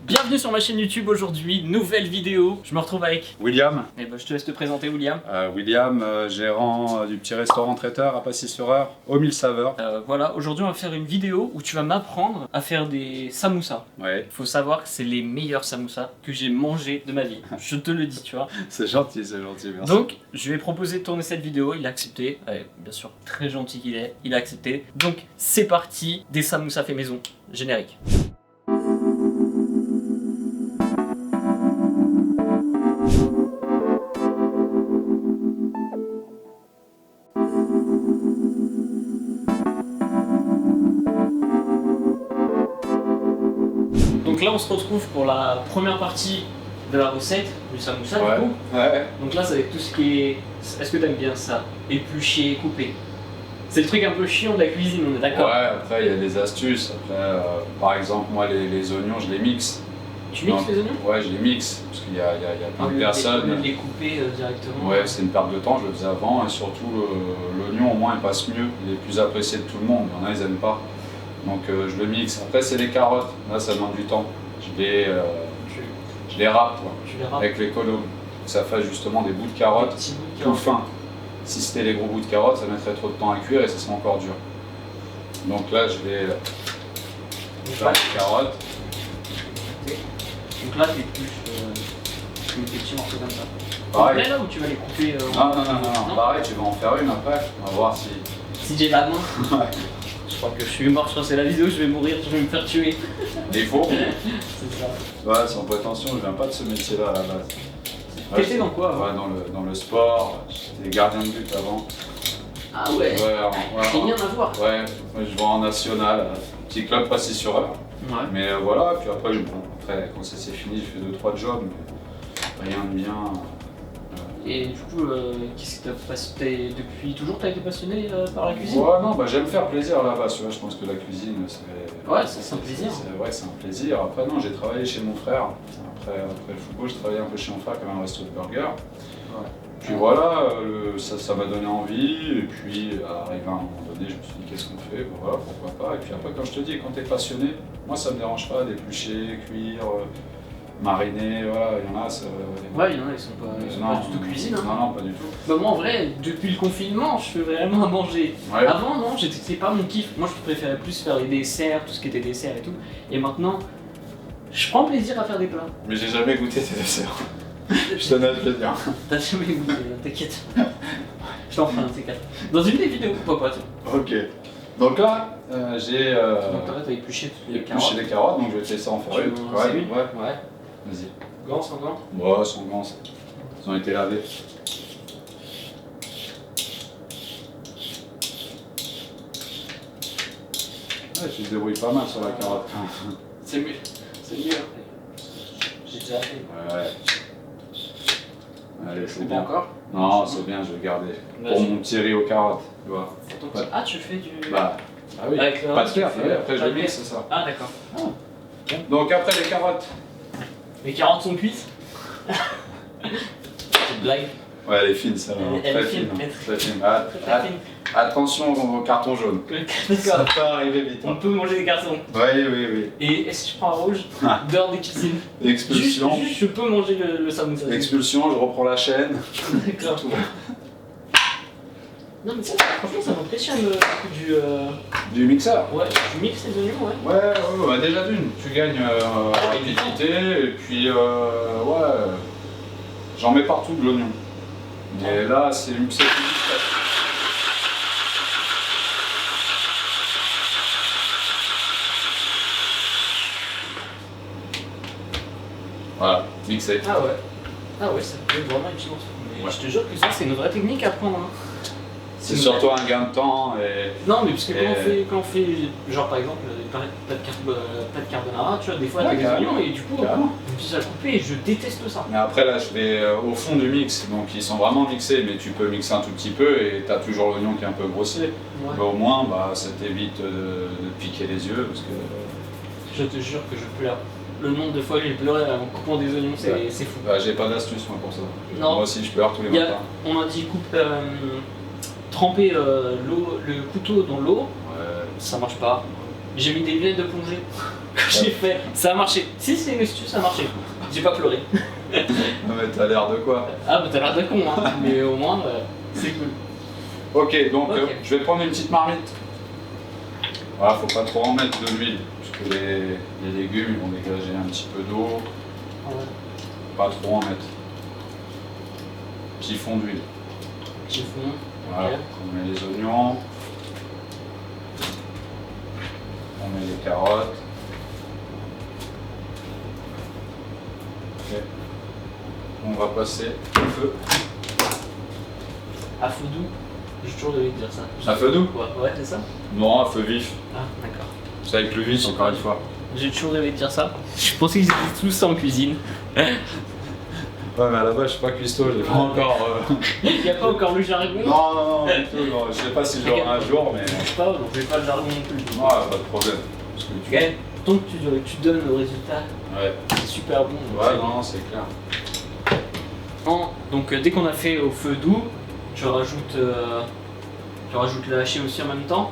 Bienvenue sur ma chaîne YouTube aujourd'hui, nouvelle vidéo. Je me retrouve avec William. Et je te laisse te présenter William. William, gérant du petit restaurant traiteur à Passy-sur-Eure, aux 1000 saveurs. Voilà, aujourd'hui on va faire une vidéo où tu vas m'apprendre à faire des samoussas. Ouais. Faut savoir que c'est les meilleurs samoussas que j'ai mangés de ma vie. Je te le dis, tu vois. C'est gentil, merci. Donc, je lui ai proposé de tourner cette vidéo, il a accepté. Ouais, bien sûr, très gentil qu'il est, il a accepté. Donc, c'est parti, des samoussas fait maison. Générique. Donc là on se retrouve pour la première partie de la recette du samoussa du coup. Ouais. Donc là c'est avec tout ce qui est... Est-ce que t'aimes bien ça? Éplucher, couper. C'est le truc un peu chiant de la cuisine, on est d'accord? Ouais, après il y a des astuces. Après, par exemple, moi les oignons je les mixe. Tu mixes les oignons? Ouais, je les mixe, parce qu'il y a plein de personnes. Au lieu de les couper directement. Ouais, c'est une perte de temps, je le faisais avant, et surtout l'oignon au moins il passe mieux, il est plus apprécié de tout le monde, il y en a ils aiment pas. Donc je le mixe. Après c'est les carottes, là ça demande du temps. Je les râpe quoi, avec les colons. Ça fait justement des bouts de carottes tout fins. Si c'était les gros bouts de carottes, ça mettrait trop de temps à cuire et ça serait encore dur. Donc là je vais faire les carottes. Donc là tu mets des petits morceaux comme ça. Pareil. Après là où tu vas les couper Non, pareil, tu vas en faire une après, on va voir si... Si j'ai la main. Je crois que je suis mort, je crois que c'est la vidéo, je vais mourir, je vais me faire tuer. Il faut. C'est ça. Ouais, sans prétention, je viens pas de ce métier-là à la base. T'étais dans quoi? Ouais, dans le sport, j'étais gardien de but avant. Ah ouais, rien à voir. Ouais, moi je vais en national, petit club Passy-sur-Eure. Ouais. Mais voilà, puis après, après quand ça s'est fini, j'ai fait 2-3 jobs, mais rien de bien. Et du coup, qu'est-ce que t'as passé depuis toujours t'as été passionné par la cuisine? Ouais, non, bah j'aime faire plaisir là-bas, tu vois, je pense que la cuisine, c'est... Ouais, c'est un plaisir. Ouais, c'est un plaisir. Après, non, j'ai travaillé chez mon frère. Après le football, je travaillais un peu chez mon frère comme un resto de burger. Ouais. Puis voilà, ça m'a donné envie, et puis arrivé à un moment donné, je me suis dit qu'est-ce qu'on fait, bon, voilà, pourquoi pas. Et puis après, comme je te dis, quand t'es passionné, moi ça me dérange pas d'éplucher, cuire, mariner, voilà, il y en a. Ouais, il y en a, ils sont pas du tout cuisine. Hein. Non, pas du tout. Bah moi en vrai, depuis le confinement, je fais vraiment à manger. Ouais. Avant, non, c'était pas mon kiff. Moi je préférais plus faire les desserts, tout ce qui était dessert et tout. Et maintenant, je prends plaisir à faire des plats. Mais j'ai jamais goûté tes desserts. Je tenais à te le dire. T'as jamais goûté, t'inquiète. Je t'en ferai un de ces quatre. Dans une des vidéos, pourquoi pas, tiens. Ok. Donc là, j'ai Donc t'as épluché les carottes. les carottes, donc je vais te laisser en faire une. Ouais. Vas-y. Gants, sans gants? Ouais, sans gants. Ils ont été lavés. Ouais, tu te débrouilles pas mal sur la carotte. C'est mieux. C'est mieux. J'ai déjà fait. Ouais. Allez, c'est bien. Encore? Non, c'est bien, je vais garder. Pour mon petit riz aux carottes, tu vois. Ah, tu fais du... Bah oui, avec le pas de riz, faire, tu fais- après je pas de mixe faire. ça. Ah, d'accord. Donc après les carottes. Les carottes sont cuites? C'est blague. Ouais, elle est fine ça. Elle est Très fine, fine. elle est Très fine. Très fine. Attention au carton jaune. Ça D'accord. peut arriver vite. On peut manger des cartons. Oui. Et si je prends un rouge, dehors des cuisines. Expulsion. Juste, je peux manger le samoussa. Expulsion, je reprends la chaîne. D'accord. Non mais ça, franchement ça m'impressionne le coup Du mixeur. Ouais, tu mixes les oignons, ouais. Ouais, bah déjà d'une, tu gagnes en rapidité et puis ouais, j'en mets partout de l'oignon. Mais là, c'est plus discret. Voilà, mixé. Ah ouais, ça peut être vraiment une chance. Mais Ouais. je te jure que ça c'est une vraie technique à apprendre. Hein. C'est surtout un gain de temps et... Non mais parce que quand on fait genre par exemple pas de carbonara, tu vois, des fois Ouais, t'as des carrément. oignons et du coup Carrément. je me suis à couper et je déteste ça. Mais après là, je vais au fond du mix, donc ils sont vraiment mixés, mais tu peux mixer un tout petit peu et t'as toujours l'oignon qui est un peu grossier. Ouais. Mais au moins, bah, ça t'évite de piquer les yeux parce que... Je te jure que je pleure. Le nombre de fois que j'ai pleuré en coupant des oignons, c'est Ouais. fou. Bah, j'ai pas d'astuce moi pour ça. Non. Moi aussi, je pleure tous les Il y a- matins. On m'a dit tremper le couteau dans l'eau, Ouais. ça marche pas. J'ai mis des lunettes de plongée. quand j'ai fait, ça a marché. Si, ça a marché. J'ai pas pleuré. Non mais t'as l'air de quoi? Ah bah t'as l'air de con, hein. Mais au moins, c'est cool. Ok, donc Ok. je vais prendre une petite marmite. Voilà, faut pas trop en mettre de l'huile, parce que les légumes ils vont dégager un petit peu d'eau. Pas trop en mettre. Petit fond d'huile. Petit fond. Voilà, Ok. on met les oignons. On met les carottes. Ok. On va passer au feu. À feu doux. J'ai toujours devais te dire ça. À feu doux? Ouais, c'est ça? Non, à feu vif. Ah, d'accord. Ça aille plus vite encore une fois. J'ai toujours rêvé de dire ça. Je pensais qu'ils étaient tous ça en cuisine. Ouais, mais à la base, je suis pas cuistot, j'ai pas encore. Il n'y a pas encore le jargon. Non, du tout, non. Je sais pas si je l'aurai un jour, mais. Je sais pas, donc j'ai pas le jargon non plus. Non, pas de problème. Parce que tu... Ok. Tant que tu donnes le résultat, Ouais. c'est super bon. Ouais, non, c'est clair. Donc dès qu'on a fait au feu doux, tu rajoutes le haché aussi en même temps.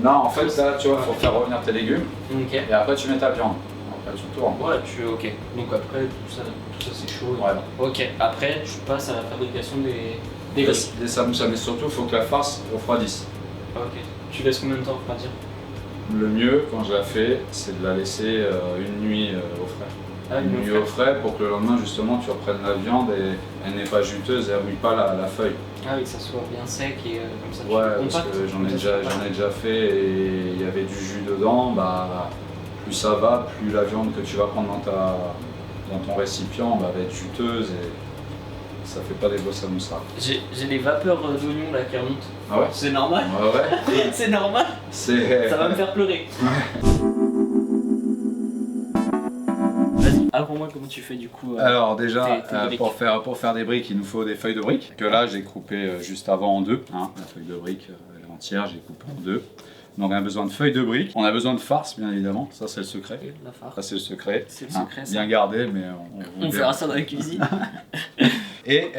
Non, en fait, là, tu vois, faut faire revenir tes légumes. Ok. Et après, tu mets ta viande. Après, tu tournes. Ouais, ok. Donc après, tout ça c'est chaud. Voilà. Ok. Après, tu passes à la fabrication des Des grilles. samoussas, mais surtout, il faut que la farce refroidisse. Ok. Tu laisses combien de temps refroidir? Le mieux, quand je la fais, c'est de la laisser une nuit au frais. Ah, Une nuit au frais pour que le lendemain, justement, tu reprennes la viande et elle n'est pas juteuse et elle mouille pas la feuille. Ah oui, que ça soit bien sec et comme ça. Ouais, parce que j'en ai déjà fait et il y avait du jus dedans. Bah, plus ça va, plus la viande que tu vas prendre dans ton récipient va être juteuse et ça fait pas des beaux samoussas. J'ai les vapeurs d'oignon là qui remontent. Ah ouais? C'est normal? Ouais. C'est normal? Ça va me faire pleurer. Vas-y, apprends-moi comment tu fais du coup. Alors déjà, tes briques. pour faire des briques, il nous faut des feuilles de briques. Que là, j'ai coupé juste avant en deux. Hein. La feuille de brique, elle est entière, j'ai coupé en deux. Donc on a besoin de feuilles de briques. On a besoin de farce, bien évidemment. Ça, c'est le secret. La farce. Ça, c'est le secret. C'est le Hein, secret, ça. bien gardé, mais On fera ça dans la cuisine. Et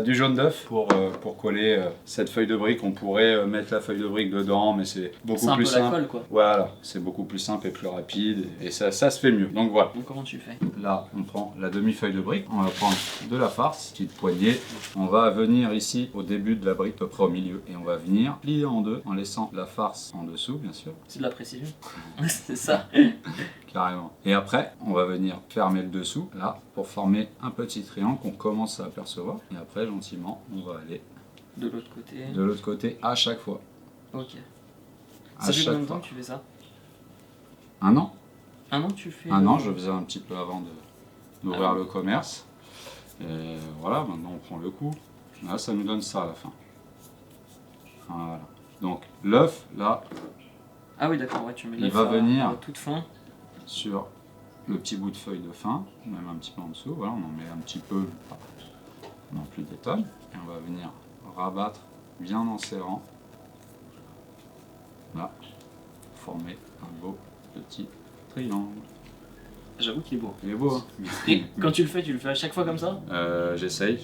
du jaune d'œuf pour coller cette feuille de brique. On pourrait mettre la feuille de brique dedans, mais c'est beaucoup C'est un plus peu la simple. colle quoi. Voilà, c'est beaucoup plus simple et plus rapide. Et ça se fait mieux. Donc voilà. Donc comment tu fais? Là, on prend la demi-feuille de brique, on va prendre de la farce, petite poignée. On va venir ici au début de la brique, à peu près au milieu, et on va venir plier en deux en laissant la farce en dessous, bien sûr, C'est de la précision. C'est ça. carrément. Et après, on va venir fermer le dessous, là, pour former un petit triangle qu'on commence à apercevoir. Et après, gentiment, on va aller De l'autre côté. de l'autre côté à chaque fois. Ok. À Ça fait chaque combien de temps fois. que tu fais ça? Un an. Un an tu fais? Un an, je faisais un petit peu avant d'ouvrir Ah ouais. le commerce. Et voilà, maintenant on prend le coup. Là, ça nous donne ça à la fin. Voilà. Donc l'œuf, là, Ah oui d'accord, ouais, tu mets Il l'œuf va venir. à toute fin. sur le petit bout de feuille de fin, même un petit peu en dessous. Voilà, on en met un petit peu, non plus des tonnes. Et on va venir rabattre bien en serrant. Là, former un beau petit triangle. J'avoue qu'il est beau. Il est beau, hein? Et quand tu le fais à chaque fois comme ça? J'essaye,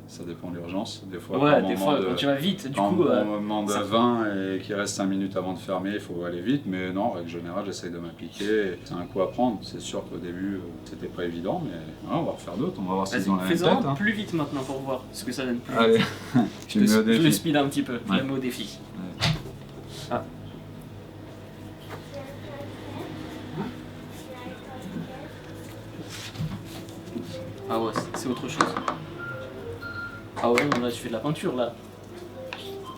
ça dépend de l'urgence. Des fois, Ouais, par des moment fois de- quand tu vas vite, du quand coup. on me demande ça- 20 et qu'il reste 5 minutes avant de fermer, il faut aller vite. Mais non, en règle générale, j'essaye de m'appliquer. C'est un coup à prendre. C'est sûr qu'au début, c'était pas évident, mais ouais, on va refaire d'autres. On va voir si c'est dans la même tête. Fais-en Hein. plus vite maintenant pour voir ce que ça donne plus vite. Allez, Je tu me mets au le défi. speed un petit peu, je Ouais. le mets au défi. Ouais. Ah. Ah ouais, c'est autre chose. Ah ouais, non, là tu fais de la peinture là.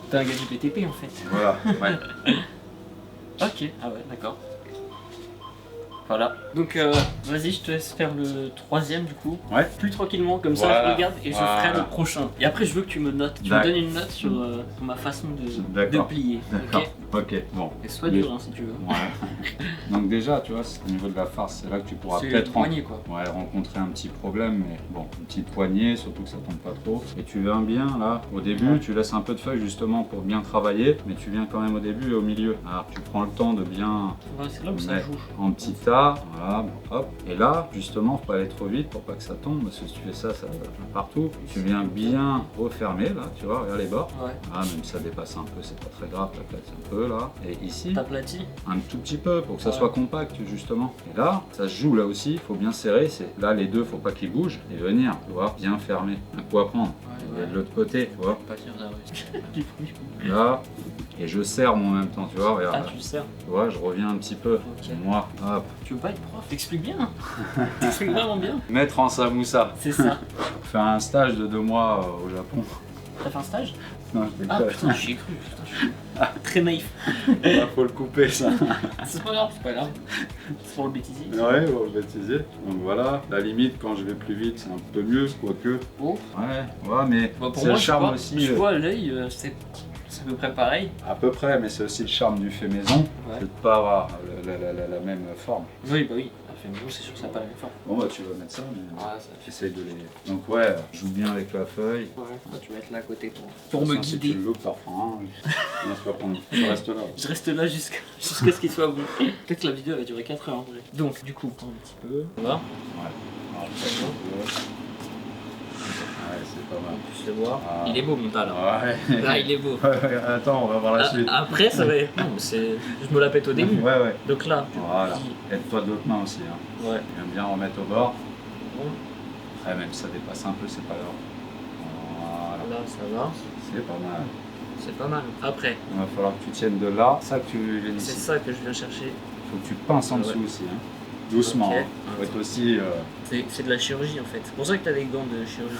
T'es un gars du BTP en fait. Voilà, ouais. Ok, ah ouais, d'accord. Voilà. Donc vas-y, je te laisse faire le troisième du coup. Ouais. Plus tranquillement, comme ça Voilà. je regarde et je Voilà. ferai le prochain. Et après je veux que tu me notes. Tu me D'accord. donnes une note sur ma façon de D'accord. plier. D'accord. Ok. Ok, bon. Et sois dur hein, si tu veux. Ouais. Donc déjà, tu vois, au niveau de la farce, c'est là que tu pourras C'est peut-être le poignet quoi. ouais, rencontrer un petit problème, mais bon, une petite poignée, surtout que ça tombe pas trop. Et tu viens bien là, au début, tu laisses un peu de feuilles justement pour bien travailler, mais tu viens quand même au début et au milieu. Alors tu prends le temps de bien Ouais, c'est là où ça mettre joue. en petit tas, voilà, bon, hop. Et là, justement, faut pas aller trop vite pour pas que ça tombe, parce que si tu fais ça, ça va partout. Tu viens bien refermer là, tu vois, regarde les bords. Ouais. Ah, même si ça dépasse un peu, c'est pas très grave, la place un peu. peu là, et ici, T'aplatis. un tout petit peu pour que ça Ouais. soit compact justement. Et là, ça se joue là aussi, il faut bien serrer. Là, les deux, faut pas qu'ils bougent et venir, tu vois, bien fermer. Un coup à prendre. Et de l'autre côté, tu vois. Pas dire ça, Là, et je serre moi en même temps, tu vois, regarde. Ah, tu le sers. Tu vois, je reviens un petit peu. Ok. Et moi, hop. Tu veux pas être prof? T'expliques bien. T'expliques vraiment bien. Maître en samoussa. C'est ça. Faire un stage de 2 mois au Japon. T'as fait un stage? Non, je Ah déconne. putain, j'y ai cru. Putain, je suis très naïf. Là, faut le couper ça. C'est pas grave, c'est pas grave. C'est pour le bêtisier. Ouais, bon, je vais utiliser. Donc voilà, la limite quand je vais plus vite, c'est un peu mieux, quoique. Oh. Ouais, mais Bah, pour c'est moi, le charme je vois, aussi. je vois à l'œil, c'est à peu près pareil. À peu près, mais c'est aussi le charme du fait maison, Ouais. c'est de pas avoir la même forme. Oui, bah oui. La fait maison, c'est sûr que ça n'a pas la même forme. Bon bah tu vas mettre ça, mais Ouais, ça fait. j'essaye de les. Donc ouais, je joue bien avec la feuille. Ouais, toi, tu vas être là à côté pour De toute me façon, Si tu guider. le loupes, t'en reprends un. Non, tu vas prendre. Je reste là. Je reste là jusqu'à ce qu'il soit bon. Peut-être que la vidéo va durer 4 heures en vrai. Donc, du coup, un petit peu. Voilà. Ouais. Alors, je passe un peu. Ouais, c'est pas mal. On peut le voir. Ah. Il est beau mon tas là. Ouais. Là, il est beau. Ouais, attends, on va voir la suite. Après, ça va. Non, mais c'est. Je me la pète au début. Ouais. Donc là, Voilà. Aide-toi de l'autre main aussi. Hein. ouais. J'aime bien remettre au bord. Bon, Ouais, même si ça dépasse un peu, c'est pas grave. Voilà. là, ça va. C'est pas mal. C'est pas mal. Après, Il va falloir que tu tiennes de là. Ça que tu viennes c'est ici. ça que je viens chercher. Faut que tu pinces en Ah dessous ouais. aussi. Hein. Doucement. Ok. Hein. Faut être aussi. C'est de la chirurgie en fait. C'est pour ça que t'as des gants de chirurgie.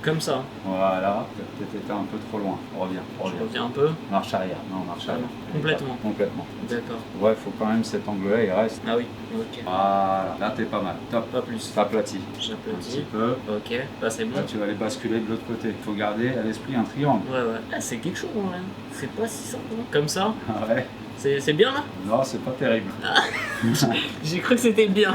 Comme ça. Voilà. T'as peut-être été un peu trop loin. Reviens. Je reviens un peu. Marche arrière. Non, marche arrière. Complètement. Complètement. D'accord. Ouais, faut quand même cet angle-là, il reste. Ah oui, ok. Voilà. Là, t'es pas mal. Top. Pas plus. T'aplatis. Un petit J'applaudis. peu. Ok, bah c'est bon. Là, tu vas aller basculer de l'autre côté. Il faut garder à l'esprit un triangle. Ouais, ouais. Ah, c'est quelque chose en vrai. C'est pas si simple. Hein. Comme ça. Ouais. C'est bien là. Non, c'est pas terrible. J'ai cru que c'était bien.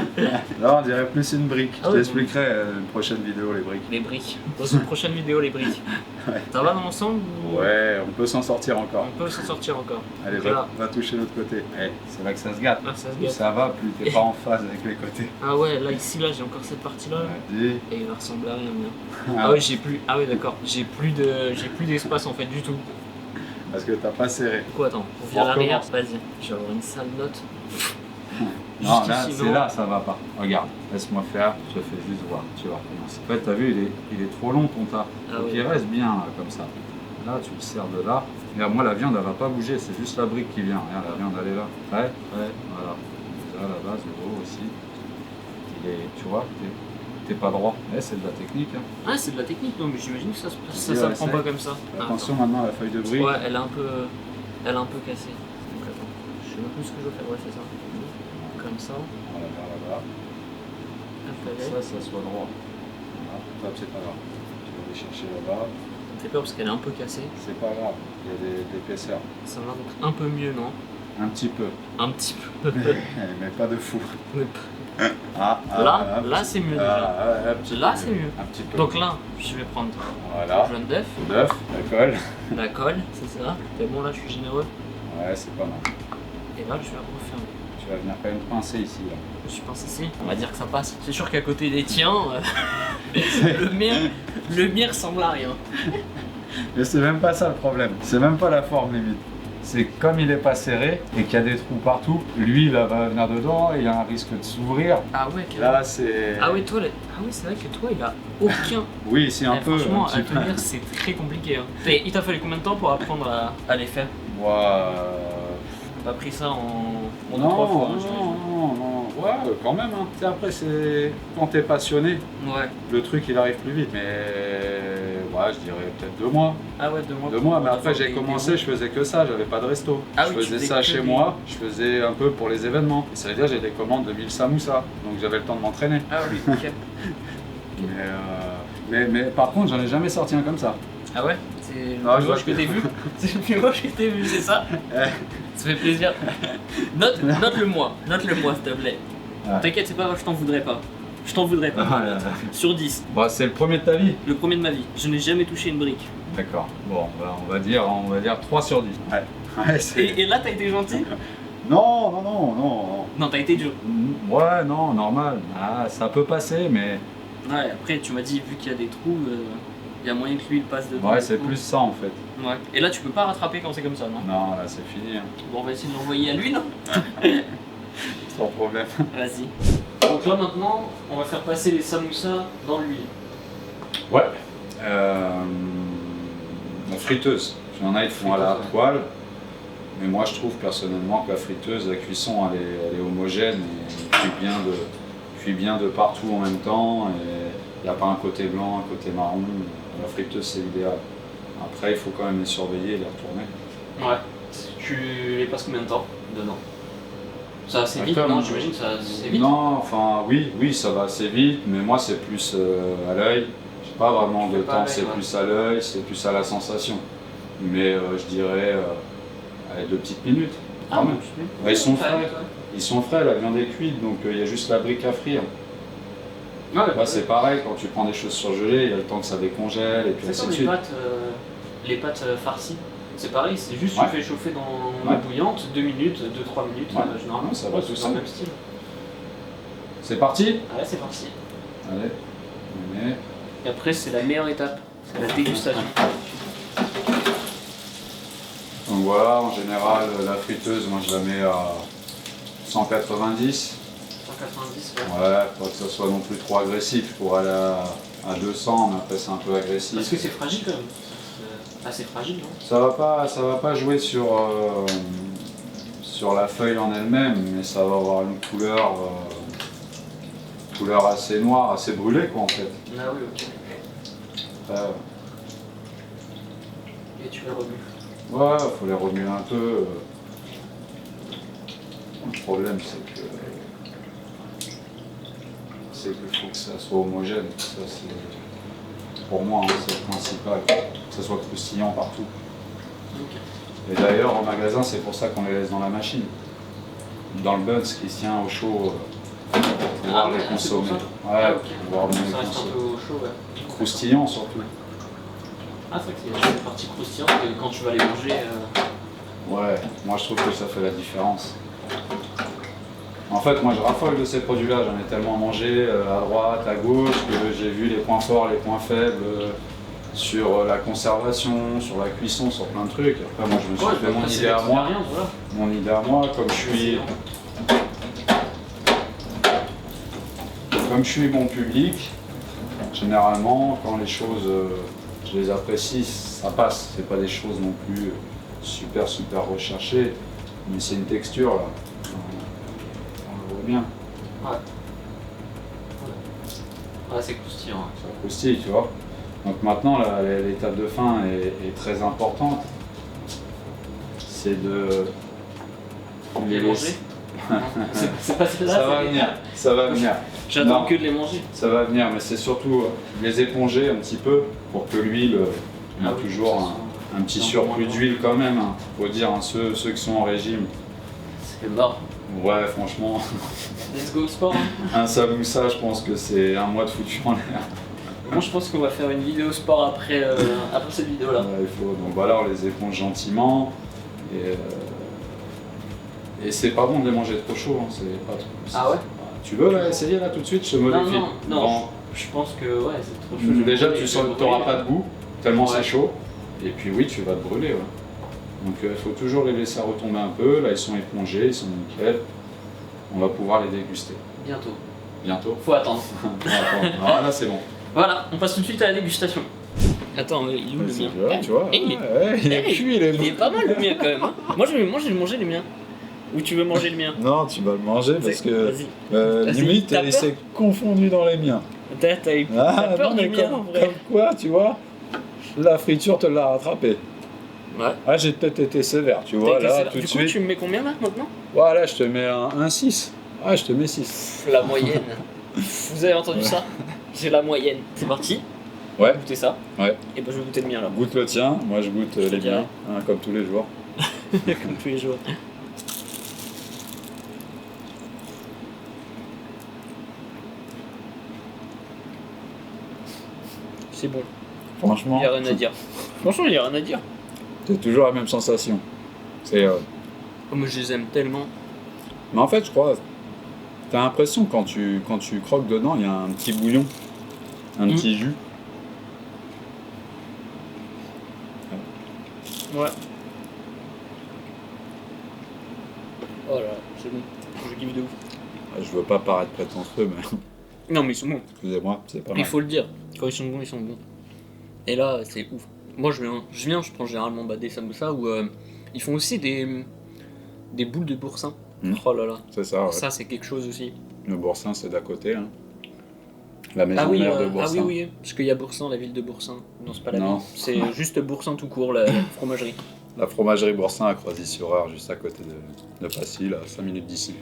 Là, on dirait plus une brique. Ah Je ouais, t'expliquerai une prochaine vidéo, les briques. Les briques. Dans une prochaine vidéo, les briques. Ouais. Ça va dans l'ensemble ou... Ouais, on peut s'en sortir encore. On peut s'en sortir encore. Allez, Donc là. va toucher l'autre côté. Eh, c'est là que ça se gâte. Ah, ça se Plus gâte. ça va, plus t'es pas en phase avec les côtés. Ah ouais, là, ici, là, j'ai encore cette partie-là. Vas-y. Et il va ressembler à rien bien. Ah ouais, j'ai plus. Ah ouais, d'accord. J'ai plus d'espace en fait du tout. Parce que t'as pas serré. Du coup, attends, on vient On à l'arrière. recommence. Vas-y, je vais avoir une sale note. Non, Juste là, ici, c'est non. là, ça va pas. Regarde, laisse-moi faire, je te fais juste voir. Tu vas recommencer. En fait, t'as vu, il est trop long ton tas. Ah Donc oui. il reste bien là, comme ça. Là, tu le serres de là. Regarde, moi, la viande, elle va pas bouger, c'est juste la brique qui vient. Regarde, la viande, elle est là. Ouais, voilà. Là, la base, le haut aussi. Tu vois, t'es pas droit. Mais c'est de la technique. Hein. Ah, c'est de la technique, non, mais j'imagine que ça Ouais, s'apprend c'est- pas comme ça. Ah, Attention maintenant à la feuille de attends. brique. Ouais, elle est un peu cassée. Donc attends, je sais même plus ce que je veux faire. Ouais, c'est ça. Comme ça. Voilà, vers là-bas. Hop, elle est. Ça soit droit. Voilà. Hop, c'est pas grave. Tu vas aller chercher là-bas. Ça me fait peur parce qu'elle est un peu cassée. C'est pas grave, il y a de l'épaisseur. Ça va donc un peu mieux, non? Un petit peu. Un petit peu. Mais pas de fou. Là, là c'est mieux déjà. Un petit Là, peu c'est mieux. Un petit peu. Donc là, je vais prendre Voilà. jaune d'œuf, D'œuf, la colle. la colle, c'est ça. C'est bon, là, je suis généreux. Ouais, c'est pas mal. Et là, je vais refermer. Tu vas venir quand même pincer ici. Là. Je pense ici. On va dire que ça passe. C'est sûr qu'à côté des tiens, le mien ressemble à rien. Mais c'est même pas ça le problème. C'est même pas la forme limite. C'est comme il est pas serré et qu'il y a des trous partout, lui là va venir dedans et il y a un risque de s'ouvrir. Ah ouais, carrément. Là c'est. Ah oui, toi, ah oui, c'est vrai que toi, il a aucun. Oui, c'est un Eh, peu. franchement, un petit à peu. tenir, c'est très compliqué. Hein. Et il t'a fallu combien de temps pour apprendre à les faire? Moi, T'as pris ça en deux, non, trois fois, hein, non, j'imagine. non. Ouais, quand même. Hein. Tu sais, après, c'est quand t'es passionné, Ouais. le truc il arrive plus vite. Mais ouais, je dirais peut-être 2 mois. Ah ouais, 2 mois. 2 mois, mais pour après faire j'ai des commencé, je faisais que ça, j'avais pas de resto. Ah je oui, tu faisais faisais ça que chez des- moi, je faisais un peu pour les événements. Et ça veut dire j'ai des commandes de 1000 samoussas, donc j'avais le temps de m'entraîner. Ah oui, ok. Mais par contre, j'en ai jamais sorti un comme ça. Ah ouais? C'est le Ah, plus je vois moche que que- t'aies vu? C'est le plus moche que t'aies vu, c'est ça? Ça fait plaisir. Note-le moi, s'il te plaît. Ouais. T'inquiète, c'est pas grave, je t'en voudrais pas. Je t'en voudrais pas. Ah, là, là. Sur 10, Bon, c'est le premier de ta vie. le premier de ma vie. Je n'ai jamais touché une brique. D'accord. Bon, on va dire 3 sur 10. Ouais. Ouais, c'est- Et là, t'as été gentil? Non. Non, t'as été dur. Ouais, non, normal. Ah, ça peut passer, mais Ouais, après, tu m'as dit, vu qu'il y a des trous, Il y a moyen que l'huile passe dedans. Ouais, c'est plus ça en fait. Ouais. Et là, tu peux pas rattraper quand c'est comme ça, non? Non, là c'est fini. Hein. Bon, on va essayer de l'envoyer à l'huile. Sans problème. Vas-y. Donc là, maintenant, on va faire passer les samoussas dans l'huile. Ouais. La friteuse. Il y en a, ils font à la poêle. Mais moi, je trouve personnellement que la friteuse, la cuisson, elle est homogène et cuit bien de partout en même temps. Et il n'y a pas un côté blanc, un côté marron. La friteuse, c'est l'idéal. Après, il faut quand même les surveiller et les retourner. Ouais. Tu les passes combien de temps dedans? Ça va assez vite, Comme- non? J'imagine que ça va assez vite. Non, enfin, oui, ça va assez vite. Mais moi, c'est plus à l'œil. Je n'ai pas vraiment de Pas à temps, l'œil, c'est ouais. plus à l'œil, c'est plus à la sensation. Mais je dirais allez, 2 petites minutes. Ah, quand même. bon, Bah, ils sont Ouais, frais. ouais. Ils sont frais, la viande est cuite, donc il y a juste la brique à frire. Ouais, Là, c'est pareil, quand tu prends des choses surgelées, il y a le temps que ça décongèle et puis c'est ainsi comme de suite. les pâtes farcies. C'est pareil, c'est juste Ouais. tu fais chauffer dans Ouais. l'eau bouillante, 2 minutes, 2-3 minutes, Ouais. généralement. Ouais, ça va tout c'est seul. dans le même style. C'est parti? Ouais, c'est parti. Allez, on met. Et après, c'est la meilleure étape, c'est la dégustation. Donc voilà, en général, la friteuse, moi je la mets à 190. 190, Ouais, pas que ça soit non plus trop agressif pour aller à 200, mais après c'est un peu agressif. Parce que c'est fragile quand même. C'est assez fragile, non? Ça va pas jouer sur la feuille en elle-même, mais ça va avoir une couleur assez noire, assez brûlée quoi en fait. Ah oui, ok. Après, Et tu les remues. ouais, faut les remuer un peu. Le problème c'est qu'il faut que ça soit homogène. Ça, pour moi, hein, c'est le principal. Que ça soit croustillant partout. Ok. Et d'ailleurs, en magasin, c'est pour ça qu'on les laisse dans la machine. Dans le buns qui se tient au chaud, pour pouvoir Ah ouais, les c'est pour consommer. ça. Ouais, Ah, ok. pour pouvoir mieux les Ça reste un consommer. peu au chaud, ouais. Croustillant surtout. Ah, c'est vrai qu'il y a une partie croustillante et quand tu vas les manger. Ouais, moi je trouve que ça fait la différence. En fait, moi je raffole de ces produits-là, j'en ai tellement mangé à droite, à gauche, que j'ai vu les points forts, les points faibles sur la conservation, sur la cuisson, sur plein de trucs. Après, moi je me suis fait mon idée à moi. Voilà. Mon idée à moi, comme je suis bon public, généralement, quand les choses, je les apprécie, ça passe. C'est pas des choses non plus super recherchées, mais c'est une texture là. On le voit bien, Ouais, c'est croustillant. Ouais. ça croustille, tu vois. Donc maintenant, l'étape de fin est très importante. C'est de Les manger. C'est pas celle-là. Ça va venir, ça va venir. J'attends Non. que de les manger. Ça va venir, mais c'est surtout les éponger un petit peu pour que l'huile, il y a Ah oui, toujours ça un petit c'est surplus encore d'huile quand même. Hein. Faut dire, hein, ceux qui sont en régime, C'est mort. ouais, franchement, Let's go au sport. Hein. un samoussa, je pense que c'est un mois de foutu en l'air. Moi, je pense qu'on va faire une vidéo sport après cette vidéo-là. Ouais, il faut, donc voilà, on les éponge gentiment. Et c'est pas bon de les manger trop chaud. Hein, c'est pas trop. Ah ouais? Tu veux là, essayer là tout de suite, je te modifie. Non, Bon. je pense que ouais, c'est trop chaud. Déjà, Je tu vais me n'auras brûler. pas de goût, tellement Ouais. c'est chaud. Et puis oui, tu vas te brûler. Ouais. Donc il faut toujours les laisser retomber un peu. Là, ils sont épongés, ils sont nickel. On va pouvoir les déguster. Bientôt. Bientôt. Faut attendre. Ah, là, c'est bon. Voilà, on passe tout de suite à la dégustation. Attends, il est où le mien? Tu vois, Eh, il est- il est Eh, cuit, Il est pas mal le mien quand même. Hein. Moi, je vais manger le mien. Ou tu veux manger le mien? Non, tu vas le manger parce que Vas-y. Vas-y, limite, t'as peur c'est confondu dans les miens. T'as Ah, peur non, du mais mien en vrai? comme quoi, tu vois, la friture te l'a rattrapé. Ouais. Ah, j'ai peut-être été sévère, tu vois, là, tout de Du coup, suite. tu me mets combien là maintenant? Voilà, je te mets un 6. Ah, je te mets 6. La moyenne. Vous avez entendu ça? J'ai la moyenne. C'est parti. Ouais. Goûtez ça. Ouais. Et ben je vais goûter le mien là. Goûte le tien, moi je goûte les dirais. miens, hein, comme tous les jours. Comme tous les jours. C'est bon. Franchement, Il n'y a rien à dire. Franchement, il n'y a rien à dire. c'est toujours la même sensation. C'est, Oh, mais je les aime tellement. Mais en fait, je crois, t'as l'impression quand tu croques dedans, il y a un petit bouillon, un petit jus. Ouais. Oh là, c'est bon. Je kiffe de ouf. Je veux pas paraître prétentieux, mais Non, mais ils sont bons. excusez-moi, c'est pas mal. Il faut le dire. Quand ils sont bons, ils sont bons. Et là, c'est ouf. Moi, je prends généralement des samoussas où ils font aussi des boules de boursin. Oh là là. C'est ça, ouais. Ça, c'est quelque chose aussi. Le Boursin, c'est d'à côté. Hein. La maison mère de Boursin. oui. Parce qu'il y a Boursin, la ville de Boursin. Non, c'est pas la Non. ville. C'est juste Boursin tout court, la fromagerie. La fromagerie Boursin à Croisy-sur-Eure, juste à côté de Passy, là, 5 minutes d'ici.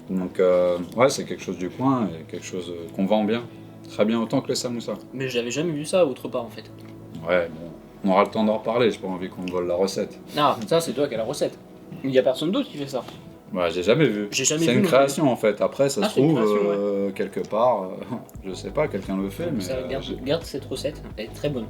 Donc, ouais, c'est quelque chose du coin et quelque chose qu'on vend bien. Très bien, autant que les samoussas. Mais j'avais jamais vu ça autre part en fait. Ouais, bon, on aura le temps d'en reparler, j'ai pas envie qu'on me vole la recette. Ah, ça c'est toi qui as la recette. Il y a personne d'autre qui fait ça. Ouais, j'ai jamais vu. J'ai jamais c'est vu une non création en fait. Après, ça Ah, se c'est une trouve création, quelque part, je sais pas, quelqu'un le fait, mais. Ça, garde cette recette, elle est très bonne.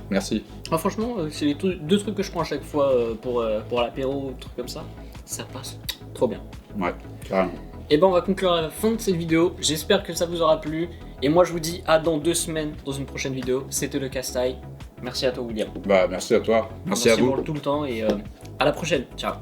Merci. Ah, franchement, c'est les deux trucs que je prends à chaque fois pour l'apéro, trucs comme ça. Ça passe trop bien. Ouais, carrément. Et ben on va conclure à la fin de cette vidéo. J'espère que ça vous aura plu. Et moi je vous dis à dans 2 semaines dans une prochaine vidéo. C'était le Castaille. Merci à toi William. Bah, merci à toi. Merci à vous. pour tout le temps et à la prochaine. Ciao.